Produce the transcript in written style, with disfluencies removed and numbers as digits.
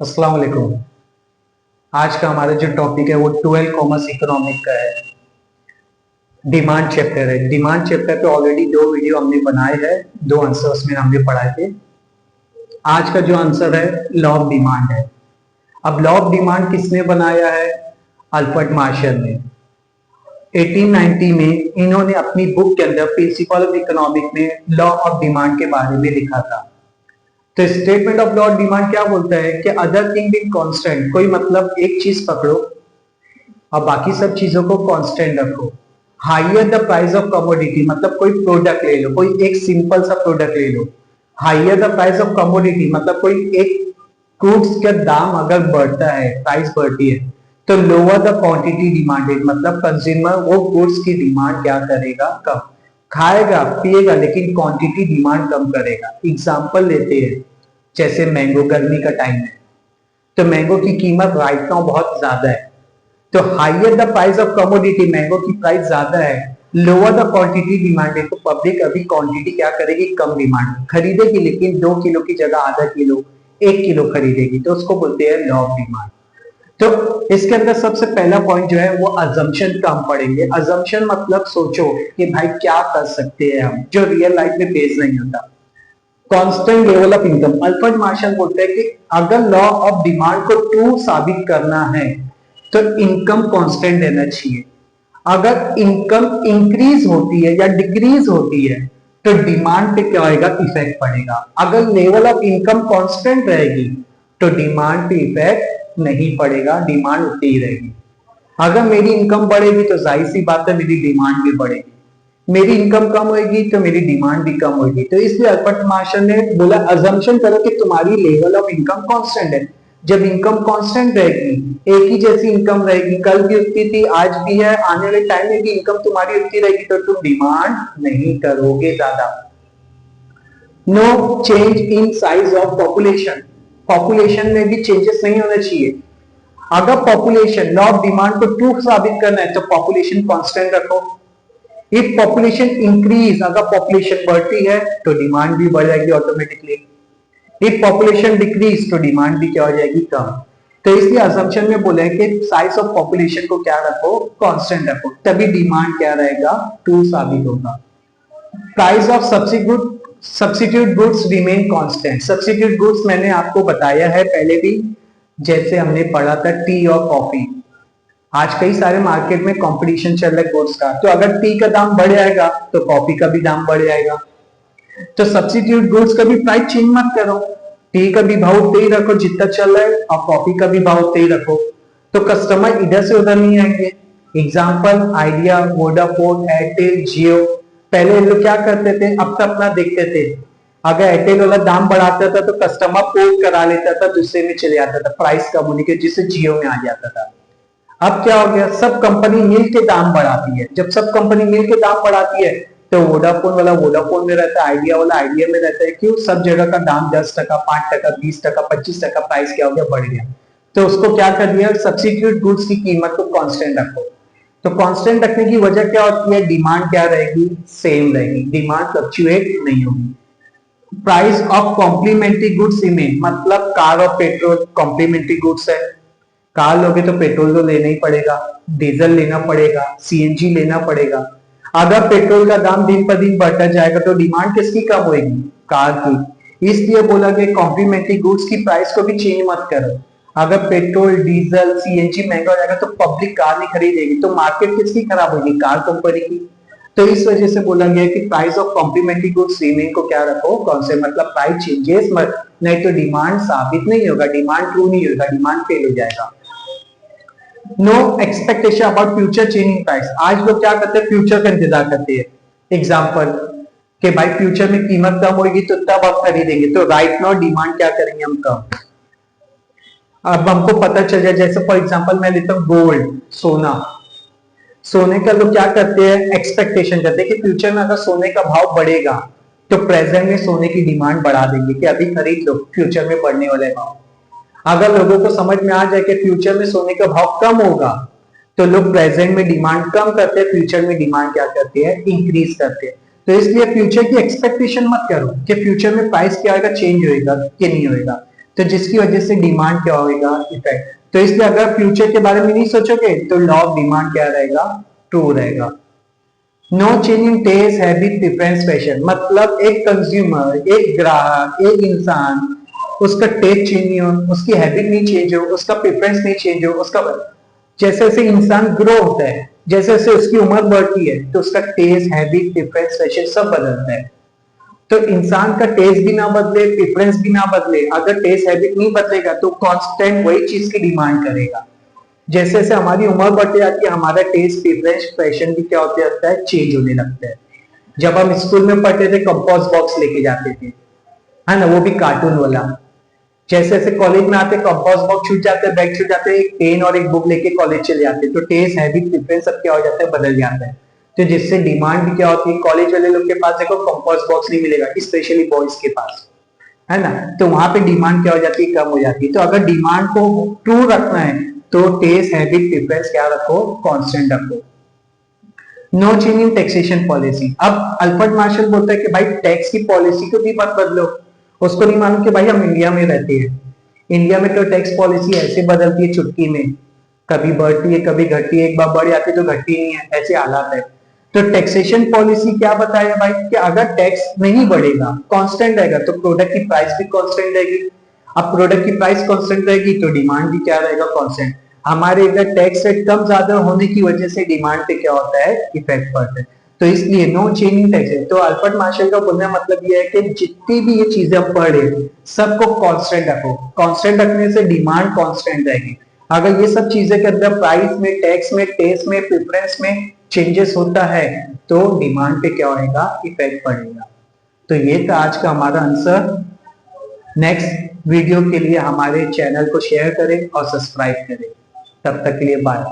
अस्सलाम वालेकुम। आज का हमारा जो टॉपिक है वो 12 कॉमर्स इकोनॉमिक का है। डिमांड चैप्टर है। डिमांड चैप्टर पे ऑलरेडी 2 वीडियो हमने बनाए हैं, 2 आंसर उसमें हमने पढ़ाए थे। आज का जो आंसर है लॉ ऑफ डिमांड है। अब लॉ ऑफ डिमांड किसने बनाया है? अल्फ्रेड मार्शल ने 1890 में इन्होंने अपनी बुक के अंदर प्रिंसिपल ऑफ इकोनॉमिक में लॉ ऑफ डिमांड के बारे में लिखा था। तो statement of law of demand क्या बोलता है कि अदर थिंग बीइंग कांस्टेंट, कोई मतलब एक चीज पकड़ो और बाकी सब चीजों को कांस्टेंट रखो। Higher the price of commodity, मतलब कोई प्रोडक्ट ले लो, कोई एक सिंपल सा प्रोडक्ट ले लो। Higher the price of commodity मतलब कोई एक गुड्स का दाम अगर बढ़ता है, प्राइस बढ़ती है, तो लोअर द क्वांटिटी डिमांडेड, मतलब कंज्यूमर वो गुड्स की डिमांड क्या करेगा? कम खाएगा पिएगा, लेकिन क्वांटिटी डिमांड कम करेगा। एग्जांपल लेते हैं, जैसे मैंगो, गर्मी का टाइम है तो मैंगो की कीमत राइट नाउ बहुत ज्यादा है, तो higher the price of commodity, mango की प्राइस ज्यादा है, लोअर द क्वांटिटी डिमांडेड, तो पब्लिक अभी क्वांटिटी क्या करेगी? कम डिमांड खरीदेगी, लेकिन 2 किलो की जगह आधा किलो 1 किलो खरीदेगी, तो उसको बोलते हैं लॉ ऑफ डिमांड। तो इसके अंदर सबसे पहला पॉइंट जो है वो अजम्पशन का हम पढ़ेंगे। अजम्पशन मतलब सोचो कि भाई क्या कर सकते हैं हम, जो रियल लाइफ में बेस नहीं होता। Constant level of income, Alfred Marshall बोलते हैं कि अगर लॉ ऑफ डिमांड को ट्रू साबित करना है तो इनकम कांस्टेंट रहना चाहिए। अगर इनकम इंक्रीज होती है या डिक्रीज होती है तो डिमांड पे क्या होगा? इफेक्ट पड़ेगा। अगर लेवल ऑफ इनकम कांस्टेंट रहेगी तो डिमांड पे इफेक्ट नहीं पड़ेगा, डिमांड उतनी ही रहेगी। अगर मेरी इनकम बढ़ेगी तो जाहिर सी बात है मेरी डिमांड भी बढ़ेगी, मेरी इनकम कम होगी तो मेरी डिमांड भी कम होगी। तो इसलिए अल्फ्रेड मार्शल ने बोला अजम्पशन करो कि तुम्हारी लेवल ऑफ इनकम कांस्टेंट है। जब इनकम कांस्टेंट रहेगी, एक ही जैसी इनकम रहेगी, कल भी उतनी थी, आज भी है, आने वाले टाइम में भी इनकम तुम्हारी उतनी रहेगी, तो तुम डिमांड नहीं करोगे ज्यादा। No change in size of population, population में भी चेंजेस नहीं होना चाहिए। अगर पॉपुलेशन, लॉ ऑफ डिमांड को ट्रू साबित करना है तो पॉपुलेशन कांस्टेंट रखो। इफ पॉपुलेशन इंक्रीज, अगर पॉपुलेशन बढ़ती है तो डिमांड भी बढ़ जाएगी ऑटोमेटिकली। इफ पॉपुलेशन डिक्रीज तो डिमांड भी क्या हो जाएगी? कम। तो इसलिए असम्पशन में बोले कि साइज ऑफ पॉपुलेशन को क्या रखो? कांस्टेंट रखो, तभी डिमांड क्या रहेगा? ट्रू साबित होगा। Price of substitute goods remain constant. Substitute goods मैंने आपको बताया है पहले भी, जैसे हमने पढ़ा था टी और कॉफी। आज कई सारे मार्केट में कंपटीशन चल रहा है गुड्स का, तो अगर टी का दाम बढ़ जाएगा तो कॉफी का भी दाम बढ़ जाएगा। तो सब्स्टिट्यूट गुड्स का भी प्राइस चेंज मत करो, टी का भी भाव उतना ही रखो जितना चल रहा है, और कॉफी का भी भाव उतना ही रखो, तो कस्टमर इधर से उधर नहीं आएंगे। एग्जाम्पल आइडिया, वोडाफोन, एयरटेल, जियो, पहले लोग क्या करते थे? अपना अपना देखते थे। अगर एयरटेल वाला दाम बढ़ाता था तो कस्टमर पोर्ट करा लेता था, दूसरे में चले जाता था, प्राइस कम होने के, जिससे जियो में आ जाता था। अब क्या हो गया? सब कंपनी मिल के दाम बढ़ाती है। जब सब कंपनी मिल के दाम बढ़ाती है तो वोडाफोन वाला वोडाफोन में रहता है, आइडिया वाला आइडिया में रहता है। क्यों? सब जगह का दाम 10%, 5%, 20%, 25% प्राइस क्या हो गया? बढ़ गया। तो उसको क्या कर दिया? सब्स्टिट्यूट गुड्स की कीमत को कांस्टेंट रखो। तो कांस्टेंट रखने की वजह क्या होती है? डिमांड क्या रहेगी? सेम रहेगी, डिमांड फ्लक्चुएट नहीं होगी। Price of complementary goods remain, मतलब कार और पेट्रोल कॉम्प्लीमेंट्री गुड्स है। कार लोगे तो पेट्रोल तो लेना ही पड़ेगा, डीजल लेना पड़ेगा, सीएनजी लेना पड़ेगा। अगर पेट्रोल का दाम दिन पर दिन बढ़ता जाएगा तो डिमांड किसकी कम होगी? कार की। इसलिए बोला कि कॉम्प्लीमेंट्री गुड्स की प्राइस को भी चेंज मत करो। अगर पेट्रोल, डीजल, सीएनजी महंगा हो जाएगा तो पब्लिक कार नहीं खरीदेगी, तो मार्केट किसकी खराब होगी? कार कंपनी की। तो इस वजह से बोला गया कि price of complementary goods remain को क्या रखो? कौन से, मतलब प्राइस चेंजेस मत, नहीं तो डिमांड साबित नहीं होगा, डिमांड ट्रू नहीं होगा, डिमांड फेल हो जाएगा। No expectation about future changing price, आज लोग क्या करते हैं? फ्यूचर का इंतजार करते हैं। एग्जाम्पल कि भाई फ्यूचर में कीमत कम होगी तो तब आप खरीदेंगे, तो राइट नाउ डिमांड क्या करेंगे हम? कम। अब हमको पता चल जाए, जैसे फॉर एग्जाम्पल मैं लेता हूँ गोल्ड, सोना। सोने का लोग क्या करते हैं? एक्सपेक्टेशन करते हैं कि फ्यूचर में अगर सोने का भाव बढ़ेगा तो प्रेजेंट में सोने की डिमांड बढ़ा देंगे कि अभी खरीद लो, फ्यूचर में बढ़ने वाला है भाव। अगर लोगों को समझ में आ जाए कि फ्यूचर में सोने का भाव कम होगा तो लोग प्रेजेंट में डिमांड कम करते हैं, फ्यूचर में डिमांड क्या करते हैं? इंक्रीज करते हैं। तो इसलिए फ्यूचर की एक्सपेक्टेशन मत करो कि फ्यूचर में प्राइस क्या होगा, चेंज होएगा कि नहीं होएगा। तो जिसकी वजह से डिमांड क्या होगा, इफेक्ट। तो इसलिए अगर फ्यूचर के बारे में नहीं सोचोगे तो लॉ ऑफ डिमांड क्या रहेगा, ट्रू रहेगा। No change in taste, habit, preference, fashion, मतलब एक कंज्यूमर, एक ग्राहक, एक इंसान, उसका टेस्ट चेंज नहीं हो, उसकी हैबिट नहीं चेंज हो, उसका प्रेफरेंस नहीं चेंज हो, उसका जैसे जैसे इंसान ग्रो होता है, जैसे जैसे उसकी उम्र बढ़ती है, तो उसका टेस्ट, हैबिट, प्रेफरेंस, फैशन सब बदलता है। तो इंसान का टेस्ट भी ना बदले, प्रेफरेंस भी ना बदले, अगर टेस्ट हैबिट नहीं बदलेगा तो कांस्टेंट वही चीज की डिमांड करेगा। जैसे जैसे हमारी उम्र बढ़ती जाती है, हमारा टेस्ट, प्रेफरेंस, फैशन भी क्या होते रहता है, चेंज होने लगता है। जब हम स्कूल में पढ़ते थे, कंपास बॉक्स लेके जाते थे, है ना, वो भी कार्टून वाला। जैसे जैसे कॉलेज में आते, कंपास बॉक्स छूट जाते हैं, बैग छूट जाते हैं, एक पेन और एक बुक लेके कॉलेज चले जाते हैं, तो टेस्ट, हैबिट, प्रेफरेंस सब क्या हो जाता है, बदल जाता है। तो जिससे डिमांड भी क्या होती है, कॉलेज वाले लोग के पास देखो कंपास बॉक्स नहीं मिलेगा, स्पेशली बॉयज के पास, है ना, तो वहां पे डिमांड क्या हो जाती है, कम हो जाती है। तो अगर डिमांड को ट्रू रखना है तो टेस्ट, हैबिट, प्रेफरेंस क्या रखो, कांस्टेंट रखो। No change in taxation policy. अब अल्फ्रेड मार्शल बोलता है कि भाई टैक्स की पॉलिसी को भी मत बदलो। उसको नहीं मालूम कि भाई हम इंडिया में रहते हैं, इंडिया में तो टैक्स पॉलिसी ऐसे बदलती है चुटकी में, कभी बढ़ती है कभी घटती है, एक बार बढ़ जाती है तो घटती नहीं है, ऐसे हालात है। तो टैक्सेशन पॉलिसी क्या बताया भाई कि अगर टैक्स नहीं बढ़ेगा, कांस्टेंट रहेगा, तो प्रोडक्ट की प्राइस भी कांस्टेंट रहेगी। अब प्रोडक्ट की प्राइस कांस्टेंट रहेगी तो डिमांड भी क्या रहेगा, कांस्टेंट। हमारे इधर टैक्स रेट कम ज्यादा होने की वजह से डिमांड पे क्या होता है, इफेक्ट पड़ता है। तो इसलिए नो चेंज इन टैक्स है। तो अल्फ्रेड मार्शल का बोलने का मतलब यह है कि जितनी भी ये चीजें हम पढ़ रहे हैं सबको कांस्टेंट रखो। कांस्टेंट रखने से डिमांड कांस्टेंट रहेगी। अगर ये सब चीजें के अंदर प्राइस में, टैक्स में, टेस्ट में, प्रेफरेंस में चेंजेस होता है तो डिमांड पे क्या होगा, इफेक्ट पड़ेगा। तो ये था आज का हमारा आंसर। नेक्स्ट वीडियो के लिए हमारे चैनल को शेयर करें और सब्सक्राइब करें। तब तक के लिए बाय।